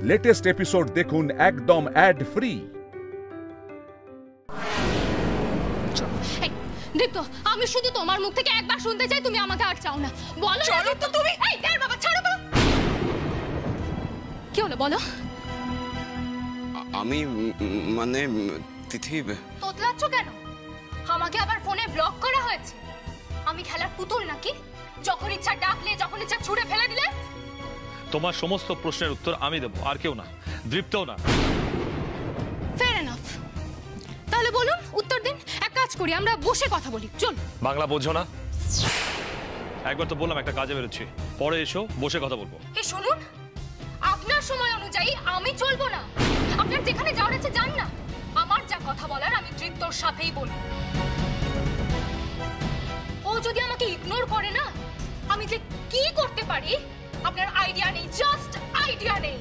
Latest episode দেখুন একদম add free. দীপ্ত, আমি শুধু তোমার মুখ থেকে একবার শুনতে চাই, তুমি আমাকে আর চাও না। বলো চলো তো তুমি। এই দেখ বাবা, ছাড়ো তো। কি হলো বলো? আমি মানে তিথি, তোতলাচ্ছ কেন? আমাকে আবার ফোনে ব্লক করা হয়েছে। আমি খেলার পুতুল নাকি? যখন ইচ্ছা ডাকলে, যখন ইচ্ছা ছুঁড়ে ফেলে দিলে। তোমার সমস্ত প্রশ্নের উত্তর আমি দেব, আর কেউ না, দীপ্তও না। Fair enough. তাহলে বলুন, উত্তর দিন। এক কাজ করি, আমরা বসে কথা বলি, চল। বাংলা বোঝো না? একবার তো বললাম একটা কাজে বেরোচ্ছি, পরে এসো, বসে কথা বলবো। এই শুনুন, আপনার সময় অনুযায়ী আমি চলবো না। আপনার যেখানে যাওয়ার আছে যান না। আমার যা কথা বলার আমি দীপ্তর সাথেই বলবো। ও যদি আমাকে ইগনোর করে না, আমি যে কি করতে পারি আপনার আইডিয়া নেই, জাস্ট আইডিয়া নেই।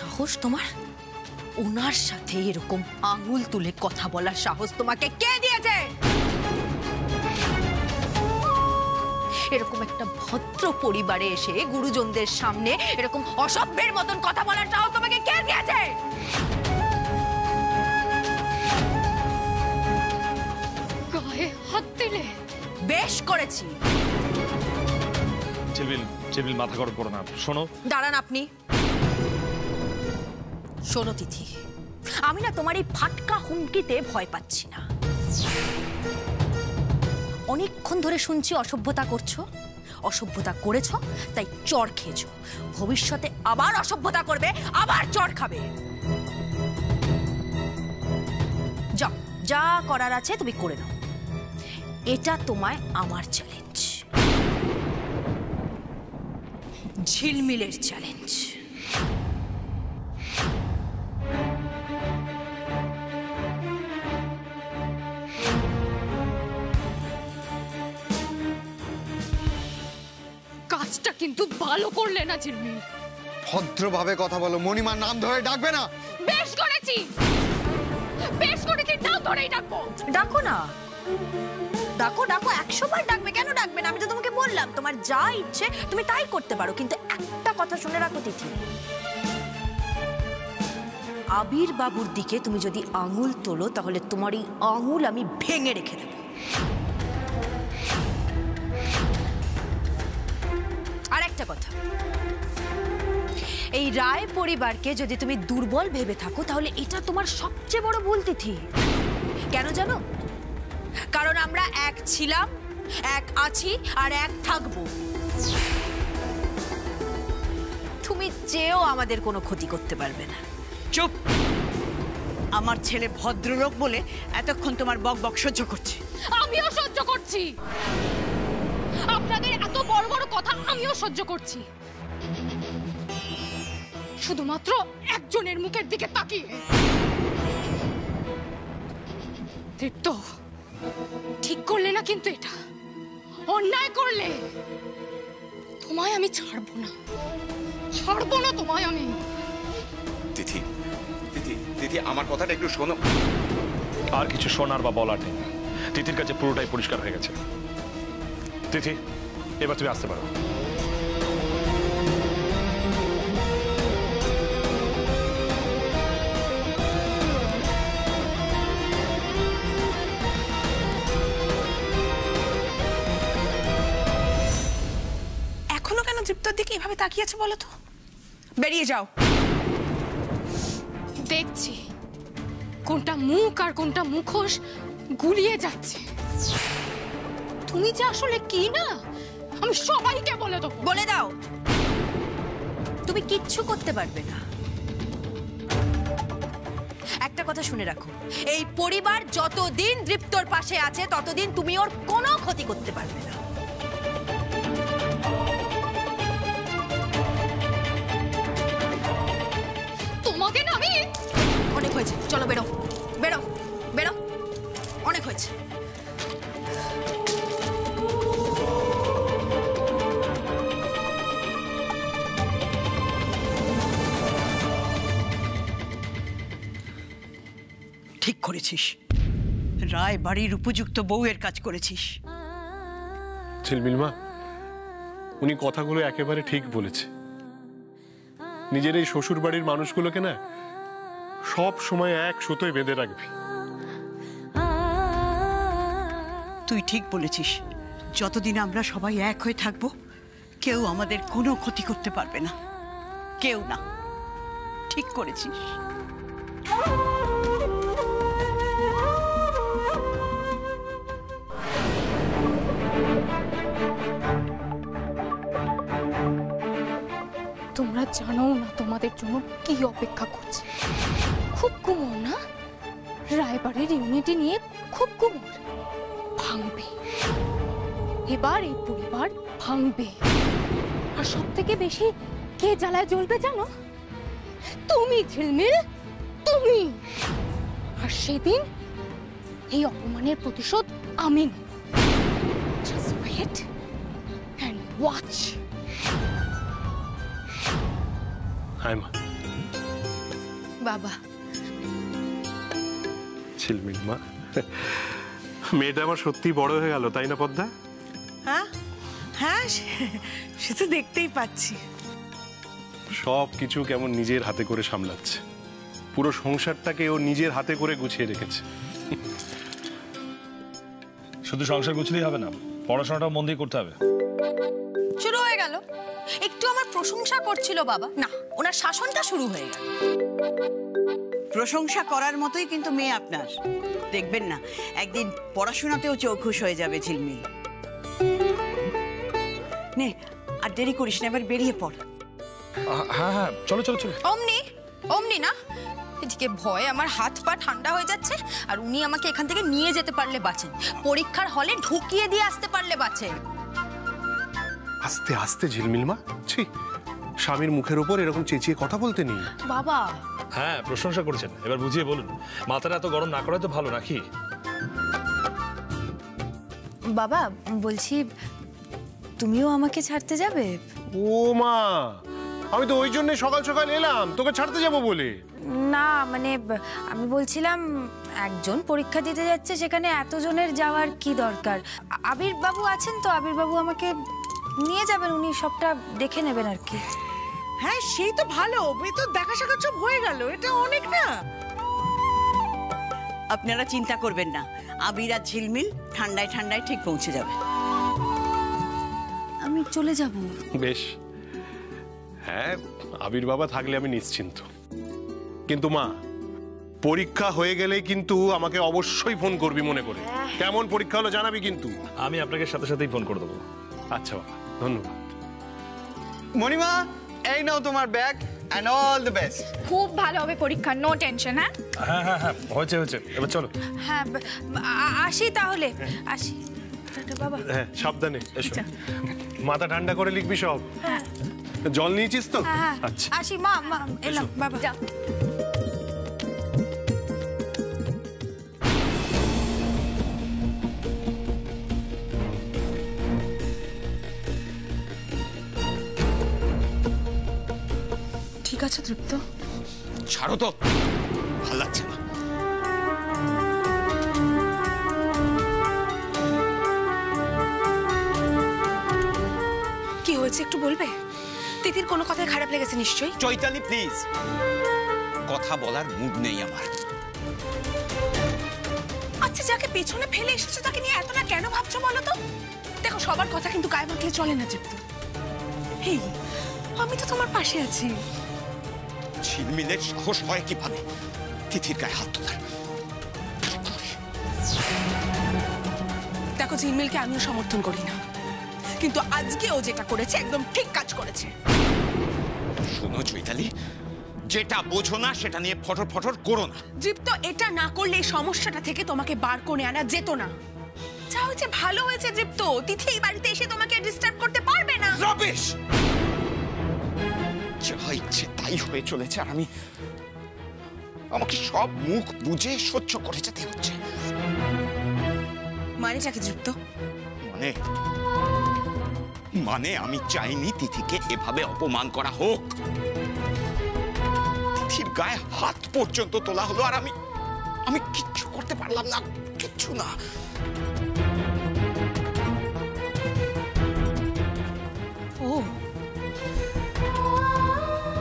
সাহস তোমার? ওনার সাথে এরকম আঙুল তুলে কথা বলার সাহস তোমাকে কে দিয়েছে? এরকম একটা ভদ্র পরিবারে এসে গুরুজনদের সামনে এরকম অসভ্যের মতন কথা বলার সাহস তোমাকে কে দিয়েছে? গায়ে হাত দিলে? বেশ করেছি। চিবিল মাথা গরম করো না। শোনো। দাঁড়ান আপনি। শোনো তিথি, আমি না তোমার এই ফাটকা হুমকিতে ভয় পাচ্ছি না। অনেকক্ষণ ধরে শুনছি অসভ্যতা করছো, অসভ্যতা করেছো, তাই চড় খেয়েছো। ভবিষ্যতে আবার অসভ্যতা করবে, আবার চড় খাবে। যাও, যা করার আছে তুমি করে নাও। এটা তোমায় আমার চ্যালেঞ্জ, ঝিলমিলের চ্যালেঞ্জ। কাজটা কিন্তু ভালো করলে না ঝিলমিল। ভদ্রভাবে কথা বলো, মণিমার নাম ধরে ডাকবে না। বেশ করেছি, বেশ করেছি, নাম ধরেই ডাকবো। ডাকো না, ডাকো ডাকো, 100 বার ডাকবে, কেন ডাকবে না? আমি তো তোমাকে বললাম তোমার যা ইচ্ছে তুমি তাই করতে পারো, কিন্তু একটা কথা শুনে রাখো তিথি, আবির বাবুর দিকে তুমি যদি আঙুল তোলো তাহলে তোমার এই আঙুল আমি ভেঙে রেখে দেব। আর একটা কথা, এই রায় পরিবারকে যদি তুমি দুর্বল ভেবে থাকো তাহলে এটা তোমার সবচেয়ে বড় ভুল তিথি। কেন জানো? কারণ আমরা এক ছিলাম, এক আছি, আর এক থাকবো। তুমি চেয়েও আমাদের কোনো ক্ষতি করতে পারবে না। চুপ! আমার ছেলে ভদ্রলোক বলে এতক্ষণ তোমার বক বক সহ্য করছে। আমিও সহ্য করছি, আপনাদের এত বড় বড় কথা আমিও সহ্য করছি, শুধুমাত্র একজনের মুখের দিকে তাকিয়ে। দীপ্ত, ঠিক করলে না কিন্তু, এটা অন্যায় করলে। তোমায় আমি ছাড়বো না, ছাড়বো না তোমায় আমি। তিথি, তিথি, তিথি, আমার কথাটা একটু শোনো। আর কিছু শোনার বা বলার নেই। তিথির কাছে পুরোটাই পরিষ্কার হয়ে গেছে। তিথি, এবার তুমি আসতে পারো। এখনো কেন দীপ্তর দিকে এভাবে তাকিয়ে আছে বলো তো? বেরিয়ে যাও। দেখছি কোনটা মুখ আর কোনটা মুখোশ গুলিয়ে যাচ্ছে। তুমি যে আসলে কি না আমি সবাইকে বলে দেবো। বলে দাও, তুমি কিচ্ছু করতে পারবে না। একটা কথা শুনে রাখো, এই পরিবার যতদিন দীপ্তর পাশে আছে ততদিন তুমি ওর কোনো ক্ষতি করতে পারবে না। তোমাকে না আমি। অনেক হয়েছে, চলো বেরো বেরো বেরো, অনেক হয়েছে। ঠিক করেছিস, রায় বাড়ির উপযুক্ত বউয়ের কাজ করেছিস। ঝিলমিল মা, উনি কথাগুলো একেবারে ঠিক বলেছে। নিজের এই শ্বশুর বাড়ির মানুষগুলোকে না সব সময় এক সুতোয় বেঁধে রাখবি। তুই ঠিক বলেছিস, যতদিন আমরা সবাই এক হয়ে থাকবো কেউ আমাদের কোনো ক্ষতি করতে পারবে না, কেউ না। ঠিক করেছিস। তোমরা জানো না তোমাদের জন্য কি অপেক্ষা করছে। খুব কুমোর না, রায়বাড়ির ইউনিটি নিয়ে খুব কুমোর ভাঙবে। এবার এই পরিবার ভাঙবে। আর সব থেকে বেশি কে জ্বালায় জ্বলবে জানো? তুমি ঝিলমিল, তুমি। আর সেদিন এই অপমানের প্রতিশোধ আমি নেব। Just wait and watch. হায় মা। বাবা, ঝিলমিল মা, মেয়েটা আমার সত্যি বড় হয়ে গেল, তাই না পদ্মা? হ্যাঁ হ্যাঁ, সে তো দেখতেই পাচ্ছি। সব কিছু কেমন নিজের হাতে করে সামলাচ্ছে, পুরো সংসারটাকে ও নিজের হাতে করে গুছিয়ে রেখেছে। শুধু সংসার গুছলেই হবে না, পড়াশোনাটাও মন দিয়ে করতে হবে। শুরু হয়ে গেল। একটু আমার প্রশংসা করছিল বাবা, না ওনার শাসনটা শুরু হয়ে গেল। প্রশংসা করার মতোই কিন্তু মেয়ে আপনার, দেখবেন না একদিন পড়াশোনাতেও চৌখুশ হয়ে যাবে ঝিলমিল। নে আর দেরি করিস না, এবার বেরিয়ে পড়। হ্যাঁ হ্যাঁ, চলো চলো চলো। অমনি অমনি না, এদিকে ভয়ে আমার হাত পা ঠান্ডা হয়ে যাচ্ছে, আর উনি আমাকে এখান থেকে নিয়ে যেতে পারলে বাঁচেন, পরীক্ষার হলে ঢুকিয়ে দিয়ে আসতে পারলে বাঁচেন। আস্তে আস্তে ঝিলমিল মা, ছি, স্বামীর মুখের উপর এরকম চেঁচিয়ে কথা বলতে নেই। বাবা, হ্যাঁ প্রশংসা করেছেন, এবার বুঝিয়ে বলুন। মাথাটা এত গরম না করাই তো ভালো নাকি? বাবা বলছি, তুমিও আমাকে ছাড়তে যাবে? ও মা, আমি তো ওই জন্য সকাল সকাল এলাম তোকে ছাড়তে যাব বলে। না মানে আমি বলছিলাম, একজন পরীক্ষা দিতে যাচ্ছে, সেখানে এতজনের যাওয়ার কি দরকার? আবির বাবু আছেন তো, আবির বাবু আমাকে নিয়ে যাবেন, উনি সবটা দেখে নেবেন আর কি। হ্যাঁ সেই তো ভালো, এই তো দেখা সাক্ষাৎ সব হয়ে গেল, এটা অনেক না। আপনারা চিন্তা করবেন না, আবির আর ঝিলমিল ঠান্ডায় ঠান্ডায় ঠিক পৌঁছে যাবে। আমি চলে যাব। বেশ, হ্যাঁ আবির বাবা থাকলে আমি নিশ্চিন্ত। কিন্তু মা, পরীক্ষা হয়ে গেলেই কিন্তু আমাকে অবশ্যই ফোন করবি মনে করে। কেমন পরীক্ষা হলো জানাবি কিন্তু। আমি আপনাকে সাথে সাথেই ফোন করে দেবো। আচ্ছা বাবা, ধন্যবাদ। মণিমা, এই নাও তোমার bag and all the best. খুব ভালো হবে পরীক্ষা, নো টেনশন। হ্যাঁ হ্যাঁ হ্যাঁ হ্যাঁ, হয়েছে হয়েছে, এবার চলো। হ্যাঁ আসি তাহলে, আসি। টাটা বাবা। হ্যাঁ সাবধানে এসো, মাথা ঠান্ডা করে লিখবি সব। জল নিয়েছিস তো? হ্যাঁ আচ্ছা আসি মা, এলাম বাবা। যা। ঠিক আছে তৃপ্ত, ছাড়ো তো, ভালো লাগছে না। কি হয়েছে একটু বলবে? তিতির কোনো কথায় খারাপ লেগেছে নিশ্চয়ই। চৈতালি প্লিজ, কথা বলার মুড নেই আমার। আচ্ছা, যাকে পেছনে ফেলে এসেছো তাকে নিয়ে এতটা কেন ভাবছো বলো তো? দেখো, সবার কথা কিন্তু গায়ে মাখলে চলে না তৃপ্ত। হেই, আমি তো তোমার পাশে আছি। ঝিলমিলের সাহস হয় কিভাবে তিথির গায়ে হাত তোলার? দেখো, ঝিলমিলকে আমিও সমর্থন করি না, কিন্তু আজকে ও যেটা করেছে একদম ঠিক কাজ করেছে। শোনো চৈতালি, যেটা বোঝো না সেটা নিয়ে ফটর ফটর করো না। দীপ্ত, এটা না করলে এই সমস্যাটা থেকে তোমাকে বার করে আনা যেত না। যা হয়েছে ভালো হয়েছে দীপ্ত, তিথি এই বাড়িতে এসে তোমাকে ডিস্টার্ব করতে পারবে না। রবিশ! যা ইচ্ছে তাই হয়ে চলেছে, আর আমাকে সব মুখ বুঝে সহ্য করে যেতে হচ্ছে। মানেটা কি দীপ্ত? মানে আমি চাইনি তিথিকে এভাবে অপমান করা হোক। তিথির গায়ে হাত পর্যন্ত তোলা হলো, আর আমি আমি কিচ্ছু করতে পারলাম না, কিচ্ছু না। ও,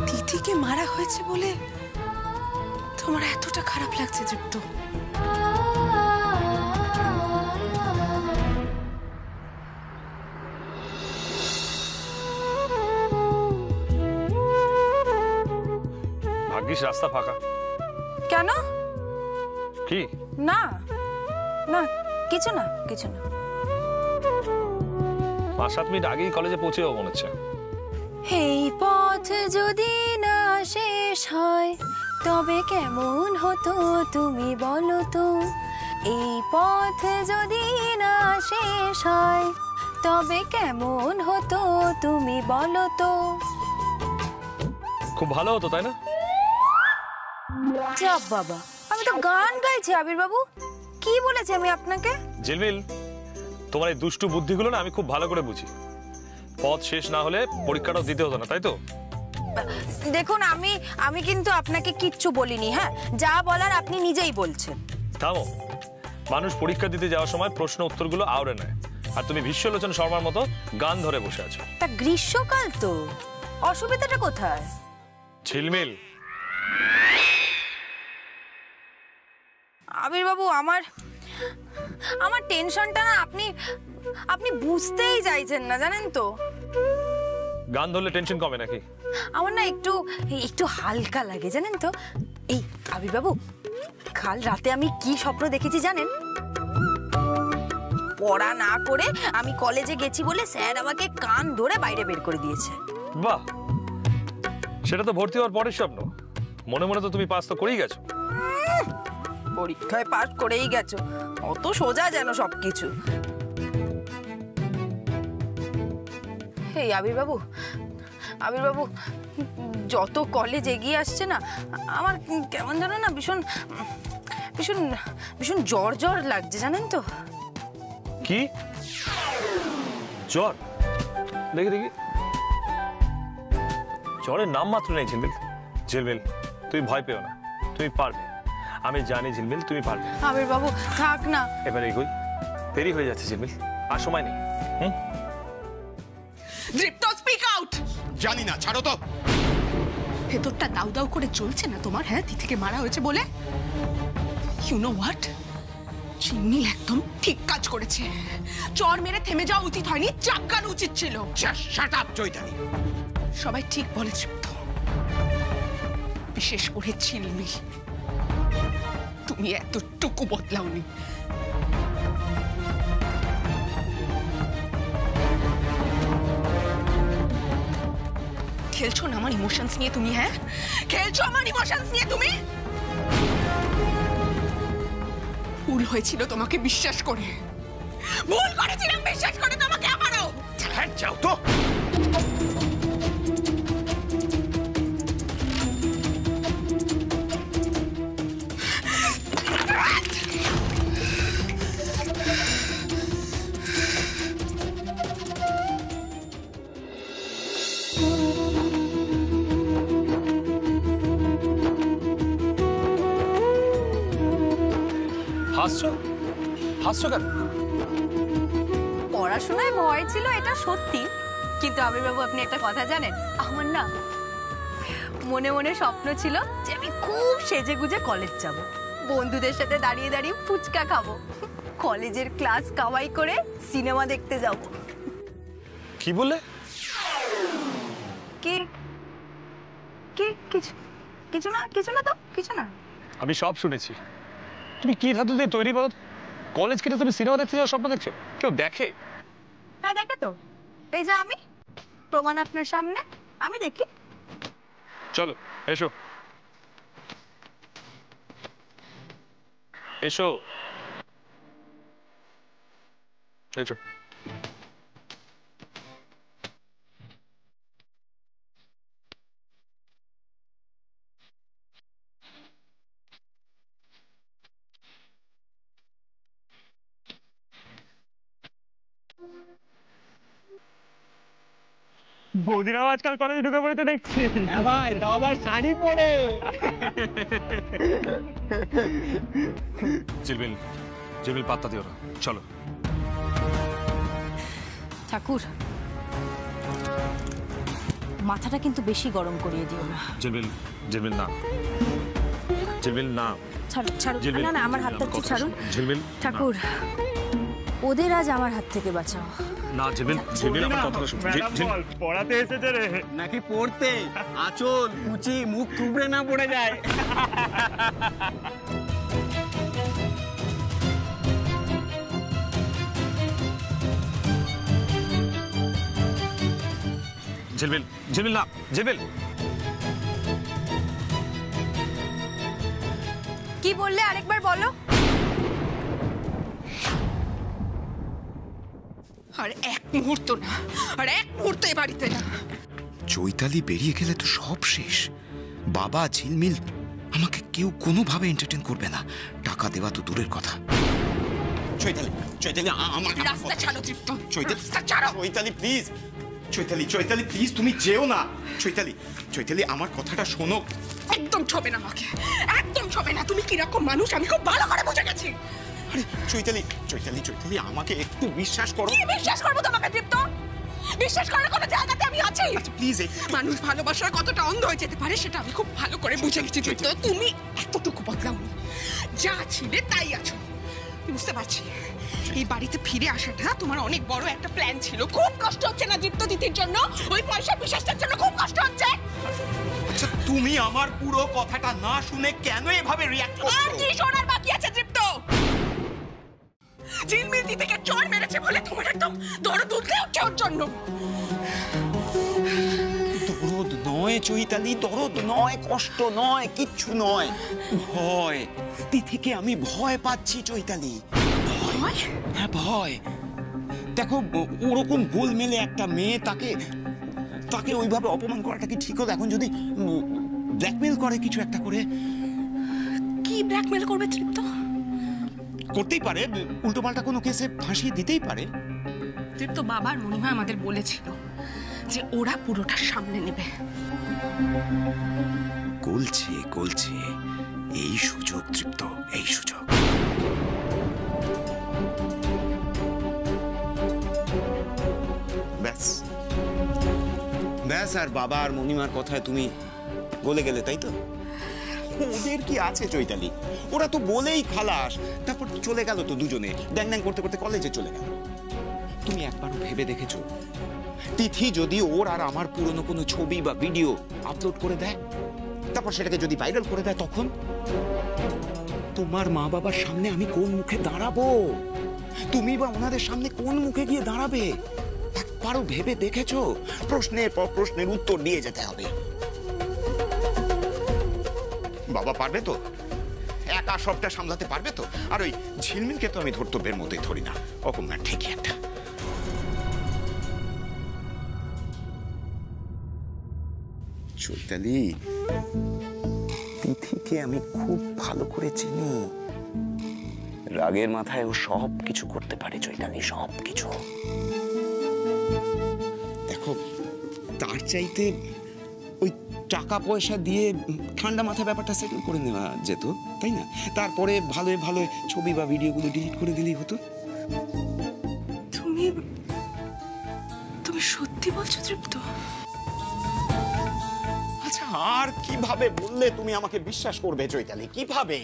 তিথিকে মারা হয়েছে বলে তোমার এতটা খারাপ লাগছে দীপ্ত? ভাগ্যিস রাস্তা ফাঁকা। কেন? কি? না না, কিছু না, কিছু না। 5-7 মিনিট আগেই কলেজে পৌঁছে যাবো মনে হচ্ছে। এই পথ যদি না শেষ হয় তবে কেমন হতো তুমি বলো তো? এই পথ যদি না শেষ হয় তবে কেমন হতো তুমি বলো তো? খুব ভালো হতো, তাই না? চাপ বাবা, আমি তো গান গাইছি। আবির বাবু, কি বলেছি আমি আপনাকে? ঝিলমিল, তোমার এই দুষ্টু বুদ্ধিগুলো না আমি খুব ভালো করে বুঝি। পথ শেষ না হলে পরীক্ষাটাও দিতে হতো না, তাই তো? দেখুন, আমি কিন্তু আপনাকে কিচ্ছু বলিনি। হ্যাঁ, যা বলার আপনি নিজেই বলছেন। থামো। মানুষ পরীক্ষা দিতে যাওয়ার সময় প্রশ্ন উত্তরগুলো আওড়ে নেয়, আর তুমি বিশ্বলোচন শর্মার মতো গান ধরে বসে আছো। তা গ্রীষ্মকাল তো, অসুবিধাটা কোথায়? ঝিলমিল, আবির বাবু, আমার টেনশনটা না আপনি বুঝতেই চাইছেন না, জানেন তো। গান ধরলে টেনশন কমে নাকি? আমার না একটু হালকা লাগে, জানেন তো। এই আবির বাবু, কাল রাতে আমি কি স্বপ্ন দেখেছি জানেন? পড়া না করে আমি কলেজে গেছি বলে স্যার আমাকে কান ধরে বাইরে বের করে দিয়েছে। বাহ, সেটা তো ভর্তি হওয়ার পরের স্বপ্ন। মনে মনে তো তুমি পাস তো করেই গেছো। পরীক্ষায় পাস করেই গেছো, অত সোজা যেন সবকিছু। এই আবির বাবু, যত কলেজ এগিয়ে আসছে না, আমার কেমন যেন না ভীষণ ভীষণ ভীষণ জ্বর জ্বর লাগছে, জানেন তো। কি জ্বর? দেখি দেখি, জ্বরের নাম মাত্র নেই। ঝিলমিল, ঝিলমিল, তুমি ভয় পেও না, তুমি পারবে। আমি জানি ঝিলমিল, তুমি পারবে। আবির বাবু থাক না, এবারে এগোই, দেরি হয়ে যাচ্ছে ঝিলমিল, আর সময় নেই। দীপ্ত, স্পিক আউট। জানি না, ছাড়ো তো। ভেতরটা দাউ দাউ করে চলছে না তোমার? হ্যাঁ, তিথিকে মারা হয়েছে বলে। ইউ নো হোয়াট, চিন্নি একদম ঠিক কাজ করেছে। চর মেরে থেমে যাওয়া উচিত হয়নি, চাপকানো উচিত ছিল। Shut up Chaitali. সবাই ঠিক বলেছে তো, বিশেষ করে ঝিলমিল। তুমি এতটুকু বদলাওনি। খেলছো না আমার ইমোশনস নিয়ে তুমি? হ্যাঁ, খেলছো আমার ইমোশনস নিয়ে তুমি? ভুল হয়েছিল তোমাকে বিশ্বাস করে, ভুল করেছিলাম বিশ্বাস করে তোমাকে আমারও। হ্যাঁ, যাও তো। হাসছো? হাসছো কেন? পড়াশোনায় ভয় ছিল এটা সত্যি, কিন্তু আবির বাবু আপনি একটা কথা জানেন, আমার না মনে মনে স্বপ্ন ছিল যে আমি খুব সেজে গুজে কলেজ যাব, বন্ধুদের সাথে দাঁড়িয়ে দাঁড়িয়ে ফুচকা খাবো, কলেজের ক্লাস কামাই করে সিনেমা দেখতে যাব। কি বলে? কি কি কিছু কিছু না, কিছু না তো, কিছু না। আমি সব শুনেছি। তুমি কি ধাতু দিয়ে তৈরি করো? কলেজ কেটে তুমি সিনেমা দেখতে যাওয়ার স্বপ্ন দেখছো? কেউ দেখে? হ্যাঁ দেখে তো, এই যে আমি, প্রমাণ আপনার সামনে, আমি দেখি। চলো এসো, এসো, এসো। বৌদিরাও আজকাল কলেজে ঢুকে পড়েছে দেখছি। হ্যাঁ ভাই, তাও আবার শাড়ি পরে। ঝিলমিল, ঝিলমিল পাত্তা দিও না, চলো। ঠাকুর, মাথাটা কিন্তু বেশি গরম করিয়ে দিও না। ঝিলমিল, ঝিলমিল না, ঝিলমিল না। ছাড়ুন, ছাড়ুন, না না, আমার হাতটা একটু ছাড়ুন। ঝিলমিল ঠাকুর, ওদের আজ আমার হাত থেকে বাঁচাও। না, ঝিলমিল, ঝিলমিল আমার কথাটা শুনো। পড়াতে এসেছে রে নাকি পড়তে? আঁচল কুচি মুখ থুবড়ে না পড়ে যায়। ঝিলমিল, ঝিলমিল না, ঝিলমিল। কি বললে আরেকবার বলো। আর এক মুহূর্ত না, আর এক মুহূর্ত এ বাড়িতে না। চৈতালি বেরিয়ে গেলে তো সব শেষ। বাবা, ঝিলমিল, আমাকে কেউ কোনোভাবে এন্টারটেইন করবে না। টাকা দেওয়া তো দূরের কথা। চৈতালি, চৈতালি, আমার রাস্তা ছাড়ো তৃপ্ত, চৈতালি, রাস্তা ছাড়ো। চৈতালি প্লিজ, চৈতালি, চৈতালি প্লিজ, তুমি যেও না। চৈতালি, চৈতালি, আমার কথাটা শোনো। একদম ছবে না আমাকে, একদম ছবে না। তুমি কিরকম মানুষ আমি খুব ভালো করে বুঝে গেছি। আরে চৈতালি, চৈতালি, চৈতালি, আমাকে একটু বিশ্বাস করো। কি বিশ্বাস করবো তোমাকে তৃপ্ত? বিশ্বাস করার কোনো জায়গাতে আমি আছি? প্লিজ, মানুষ ভালোবাসার কতটা অন্ধ হয়ে যেতে পারে সেটা আমি খুব ভালো করে বুঝে গেছি তৃপ্ত। তুমি এতটুকু বদলাওনি, যা ছিলে তাই আছো। বুঝতে পারছি এই বাড়িতে ফিরে আসাটা তোমার অনেক বড় একটা প্ল্যান ছিল। খুব কষ্ট হচ্ছে না তৃপ্ত দিদির জন্য? ওই পয়সা বিশ্বাসটার জন্য খুব কষ্ট হচ্ছে? আচ্ছা, তুমি আমার পুরো কথাটা না শুনে কেন এভাবে রিঅ্যাক্ট করছো? আর কি শোনার বাকি আছে তৃপ্ত? ঝিলমিল দিদিকে চড় মেরেছে বলে তোমার একদম দরদ উঠে উঠছে ওর জন্য। দরদ নয় চৈতালি, দরদ নয়, কষ্ট নয়, কিচ্ছু নয়, ভয়। তিথিকে আমি ভয় পাচ্ছি চৈতালি। ভয়? হ্যাঁ, ভয়। দেখো, ওরকম গোলমেলে একটা মেয়ে, তাকে তাকে ওইভাবে অপমান করাটা কি ঠিক হলো? এখন যদি ব্ল্যাকমেল করে কিছু একটা করে। কি ব্ল্যাকমেল করবে তৃপ্ত? করতেই পারে, উল্টোপাল্টা কোনো কেসে ফাঁসিয়ে দিতেই পারে। তৃপ্ত, বাবার মনিমা আমাদের বলেছিল যে ওরা পুরোটা সামনে নেবে। গলছে গলছে, এই সুযোগ তৃপ্ত, এই সুযোগ। ব্যাস ব্যাস, আর বাবা আর মনিমার কথায় তুমি গলে গেলে, তাই তো? ওদের কি আছে চৈতালি? ওরা তো বলেই খালাস, তারপর চলে গেল তো দুজনে, ড্যাং ড্যাং করতে করতে কলেজে চলে গেল। তুমি একবারও ভেবে দেখেছো তিথি যদি ওর আর আমার পুরনো কোনো ছবি বা ভিডিও আপলোড করে দেয়, তারপর সেটাকে যদি ভাইরাল করে দেয়, তখন তোমার মা বাবার সামনে আমি কোন মুখে দাঁড়াবো? তুমি বা ওনাদের সামনে কোন মুখে গিয়ে দাঁড়াবে? একবারও ভেবে দেখেছো? প্রশ্নের পর প্রশ্নের উত্তর দিয়ে যেতে হবে। বাবা পারবে তো? একা সবটা সামলাতে পারবে তো? আর ওই ঝিলমিলকে তো আমি ধর্তব্যের মধ্যে ধরি না, ওরকম না, ঠিকই একটা। চৈতালি, তিথিকে আমি খুব ভালো করে চিনি। রাগের মাথায় ও সব কিছু করতে পারে চৈতালি, সব কিছু। দেখো, তার চাইতে ওই টাকা পয়সা দিয়ে ঠান্ডা মাথায় ব্যাপারটা সেটেল করে নেওয়া যেত, তাই না? তারপরে ভালো ভালো ছবি বা ভিডিওগুলো ডিলিট করে দিলেই হতো। তুমি তুমি সত্যি বলছো তৃপ্ত? আচ্ছা, আর কিভাবে বললে তুমি আমাকে বিশ্বাস করবে চৈতালি? কিভাবে?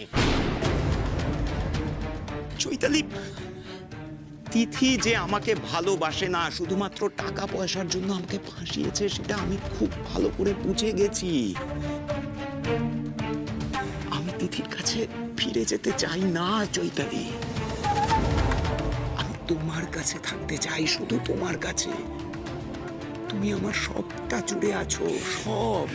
চৈতালি, তিথি যে আমাকে ভালোবাসে না, শুধুমাত্র টাকা পয়সার জন্য আমাকে ফাঁসিয়েছে, সেটা আমি খুব ভালো করে বুঝে গেছি। আমি তিথির কাছে ফিরে যেতে চাই না চৈতালি। আমি তোমার কাছে থাকতে চাই, শুধু তোমার কাছে। তুমি আমার সবটা জুড়ে আছো, সব।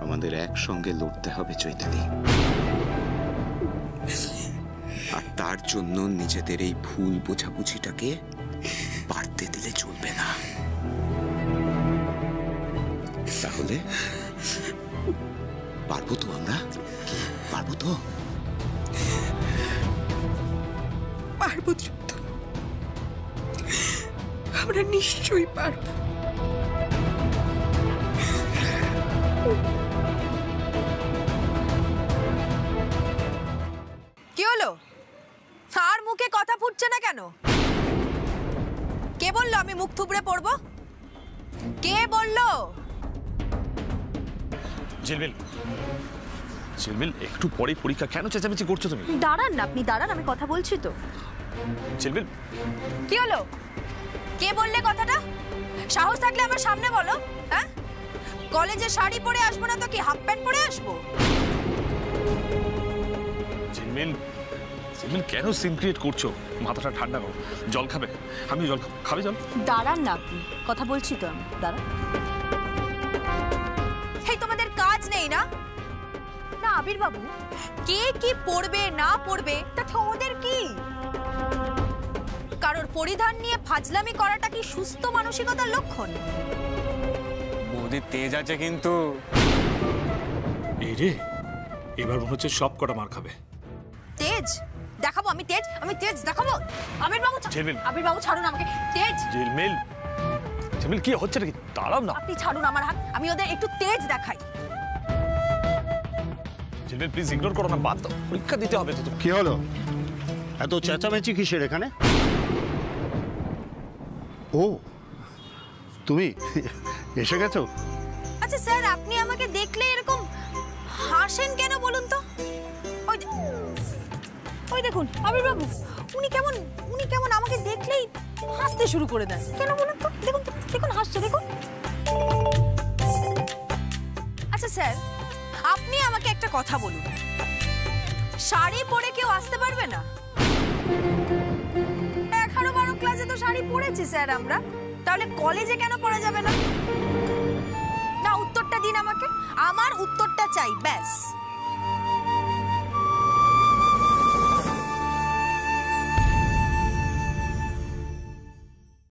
আমাদের একসঙ্গে লড়তে হবে চৈতালি, আর তার জন্য নিজেদের এই ভুল বোঝাবুঝিটাকে বাড়তে দিলে চলবে না। তাহলে পারবো তো আমরা? পারবো তো? পারবো তো, আমরা নিশ্চয়ই পারবো। কি হলো? আর মুখে কথা ফুটছে না কেন? কে বললো আমি মুখ থুবড়ে পড়বো? কে বললো? ঝিলমিল, ঝিলমিল, একটু পরে পরীক্ষা, কেন চেঁচামেচি করছো তুমি? দাঁড়ান না, আপনি দাঁড়ান, আমি কথা বলছি তো। ঝিলমিল, কি হলো? কে বললে কথাটা? সাহস থাকলে আমার সামনে বলো। হ্যাঁ, কলেজে শাড়ি পরে আসবো না তো কি হাফ প্যান্ট পরে আসবো? ঝিলমিল, ঝিলমিল, কেন সিন ক্রিয়েট করছো? মাথাটা ঠান্ডা করো, জল খাবে? আমি জল খাবে? জল দাঁড়ান না, আপনি কথা বলছি তো আমি, দাঁড়ান। হেই, তোমাদের কাজ নেই না? না আবির বাবু, কে কি পড়বে না পড়বে তাতে ওদের কি? কারোর পরিধান নিয়ে ফাজলামি করাটা কি সুস্থ মানসিকতার লক্ষণ? বৌদির তেজ আছে কিন্তু। এই রে, এবার মনে হচ্ছে সব কটা মার খাবে। তেজ দেখাবো? আমি তেজ দেখাবো? আবির বাবু, ঝিলমিল, আবির বাবু ছাড়ুন আমাকে। তেজ, ঝিলমিল, ঝিলমিল, কি হচ্ছে নাকি? দাঁড়াও না, আপনি ছাড়ুন আমার হাত, আমি ওদের একটু তেজ দেখাই। ঝিলমিল, প্লিজ ইগনোর করো না, বাদ দাও, পরীক্ষা দিতে হবে তো। কি হলো? এত চেঁচামেচি কিসের এখানে? ও, তুমি এসে গেছো? আচ্ছা স্যার, আপনি আমাকে দেখলে এরকম হাসেন কেন বলুন তো? ওই দেখুন আবির বাবু, উনি কেমন আমাকে দেখলেই হাসতে শুরু করে দেন। কেন বলুন তো? দেখুন দেখুন হাসছে, দেখুন। আচ্ছা স্যার, আপনি আমাকে একটা কথা বলুন, শাড়ি পরে কেউ আসতে পারবে না? 11-12 ক্লাসে তো শাড়ি পরেছি স্যার আমরা, তাহলে কলেজে কেন পরা যাবে না? না, উত্তরটা দিন আমাকে, আমার উত্তরটা চাই, ব্যাস।